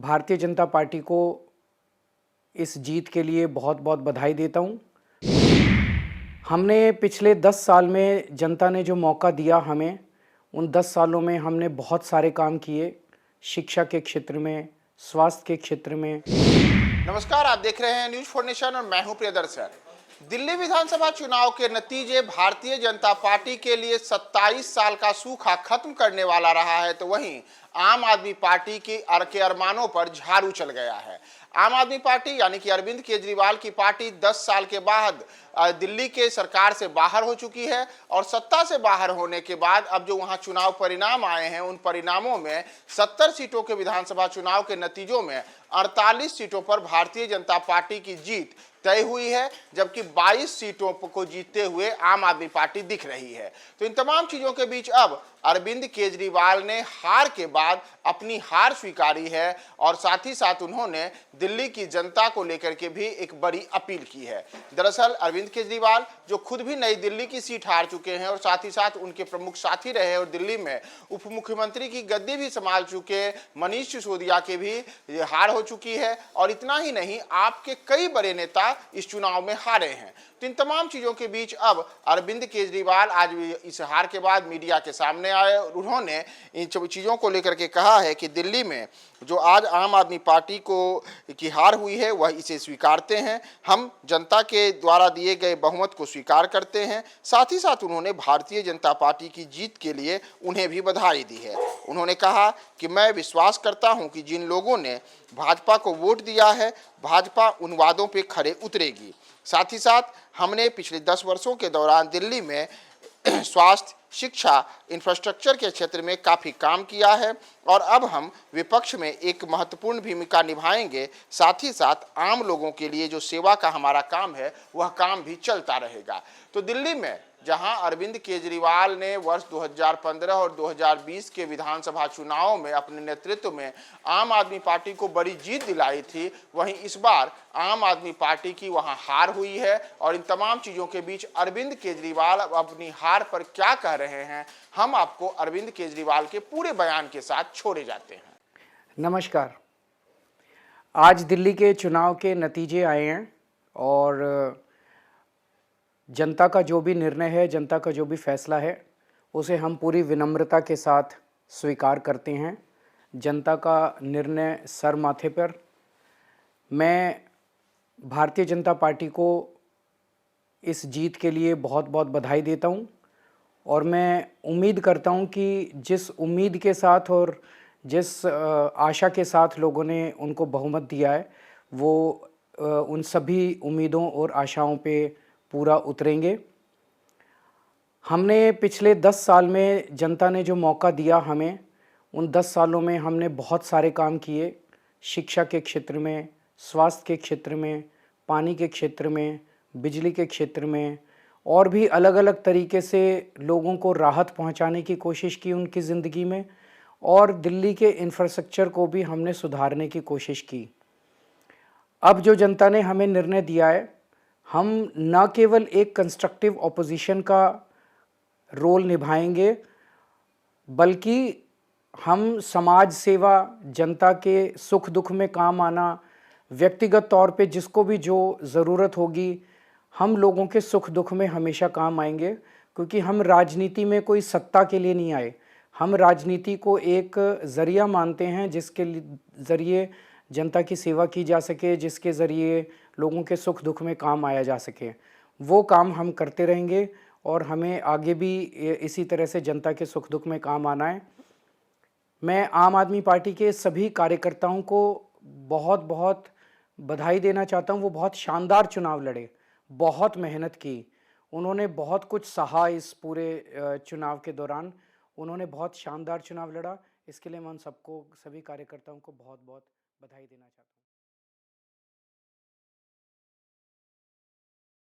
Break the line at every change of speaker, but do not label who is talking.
Bharatiya Janata party को इस जीत के लिए बहुत बहुत बधाई देता हूँ। हमने पिछले 10 साल में जनता ने जो मौका दिया हमें, उन 10 सालों में हमने बहुत सारे काम किए, शिक्षा के क्षेत्र में, स्वास्थ्य के क्षेत्र में।
नमस्कार, आप देख रहे हैं न्यूज फॉर नेशन और मैं हूं प्रियदर्शन। दिल्ली विधानसभा चुनाव के नतीजे भारतीय जनता पार्टी के लिए 27 साल का सूखा खत्म करने वाला रहा है, तो वहीं आम आदमी पार्टी के अरमानों पर झाड़ू चल गया है। आम आदमी पार्टी यानी कि अरविंद केजरीवाल की पार्टी 10 साल के बाद दिल्ली के सरकार से बाहर हो चुकी है और सत्ता से बाहर होने के बाद अब जो वहां चुनाव परिणाम आए हैं, उन परिणामों में 70 सीटों के विधानसभा चुनाव के नतीजों में 48 सीटों पर भारतीय जनता पार्टी की जीत तय हुई है, जबकि 22 सीटों को जीतते हुए आम आदमी पार्टी दिख रही है। तो इन तमाम चीजों के बीच अब अरविंद केजरीवाल ने हार के बाद अपनी हार स्वीकारी है और साथ ही साथ उन्होंने दिल्ली की जनता को लेकर के भी एक बड़ी अपील की है। दरअसल अरविंद केजरीवाल जो खुद भी नई दिल्ली की सीट हार चुके हैं और साथ ही साथ उनके प्रमुख साथी रहे और दिल्ली में उप मुख्यमंत्री की गद्दी भी संभाल चुके मनीष सिसोदिया के भी हार हो चुकी है, और इतना ही नहीं, आपके कई बड़े नेता इस चुनाव में हारे हैं। तो इन तमाम चीजों के बीच अब अरविंद केजरीवाल आज इस हार के बाद मीडिया के सामने आए और उन्होंने इन चीजों को लेकर के कहा है कि दिल्ली में जो आज आम आदमी पार्टी को की हार हुई है वह इसे स्वीकारते हैं, हम जनता के द्वारा दिए गए बहुमत को स्वीकार करते हैं। साथ ही साथ उन्होंने भारतीय जनता पार्टी की जीत के लिए उन्हें भी बधाई दी है। उन्होंने कहा कि मैं विश्वास करता हूं कि जिन लोगों ने भाजपा को वोट दिया है, भाजपा उन वादों पे खरे उतरेगी। साथ ही साथ हमने पिछले 10 वर्षों के दौरान दिल्ली में स्वास्थ्य, शिक्षा, इंफ्रास्ट्रक्चर के क्षेत्र में काफ़ी काम किया है और अब हम विपक्ष में एक महत्वपूर्ण भूमिका निभाएंगे। साथ ही साथ आम लोगों के लिए जो सेवा का हमारा काम है वह काम भी चलता रहेगा। तो दिल्ली में जहां अरविंद केजरीवाल ने वर्ष 2015 और 2020 के विधानसभा चुनावों में अपने नेतृत्व में आम आदमी पार्टी को बड़ी जीत दिलाई थी, वहीं इस बार आम आदमी पार्टी की वहां हार हुई है। और इन तमाम चीज़ों के बीच अरविंद केजरीवाल अपनी हार पर क्या कह रहे हैं, हम आपको अरविंद केजरीवाल के पूरे बयान के साथ छोड़े जाते हैं।
नमस्कार। आज दिल्ली के चुनाव के नतीजे आए हैं और जनता का जो भी निर्णय है, जनता का जो भी फैसला है, उसे हम पूरी विनम्रता के साथ स्वीकार करते हैं। जनता का निर्णय सर माथे पर। मैं भारतीय जनता पार्टी को इस जीत के लिए बहुत बहुत बधाई देता हूं और मैं उम्मीद करता हूं कि जिस उम्मीद के साथ और जिस आशा के साथ लोगों ने उनको बहुमत दिया है, वो उन सभी उम्मीदों और आशाओं पे पूरा उतरेंगे। हमने पिछले 10 साल में जनता ने जो मौका दिया हमें, उन 10 सालों में हमने बहुत सारे काम किए, शिक्षा के क्षेत्र में, स्वास्थ्य के क्षेत्र में, पानी के क्षेत्र में, बिजली के क्षेत्र में, और भी अलग अलग तरीके से लोगों को राहत पहुंचाने की कोशिश की उनकी ज़िंदगी में, और दिल्ली के इंफ्रास्ट्रक्चर को भी हमने सुधारने की कोशिश की। अब जो जनता ने हमें निर्णय दिया है, हम न केवल एक कंस्ट्रक्टिव ऑपोजिशन का रोल निभाएंगे, बल्कि हम समाज सेवा, जनता के सुख दुख में काम आना, व्यक्तिगत तौर पे जिसको भी जो ज़रूरत होगी, हम लोगों के सुख दुख में हमेशा काम आएंगे। क्योंकि हम राजनीति में कोई सत्ता के लिए नहीं आए, हम राजनीति को एक ज़रिया मानते हैं जिसके ज़रिए जनता की सेवा की जा सके, जिसके ज़रिए लोगों के सुख दुख में काम आया जा सके। वो काम हम करते रहेंगे और हमें आगे भी इसी तरह से जनता के सुख दुख में काम आना है। मैं आम आदमी पार्टी के सभी कार्यकर्ताओं को बहुत बहुत बधाई देना चाहता हूँ। वो बहुत शानदार चुनाव लड़े, बहुत मेहनत की, उन्होंने बहुत कुछ सहा इस पूरे चुनाव के दौरान। उन्होंने बहुत शानदार चुनाव लड़ा। इसके लिए मैं उन सबको, सभी कार्यकर्ताओं को बहुत बहुत बधाई देना चाहता हूँ।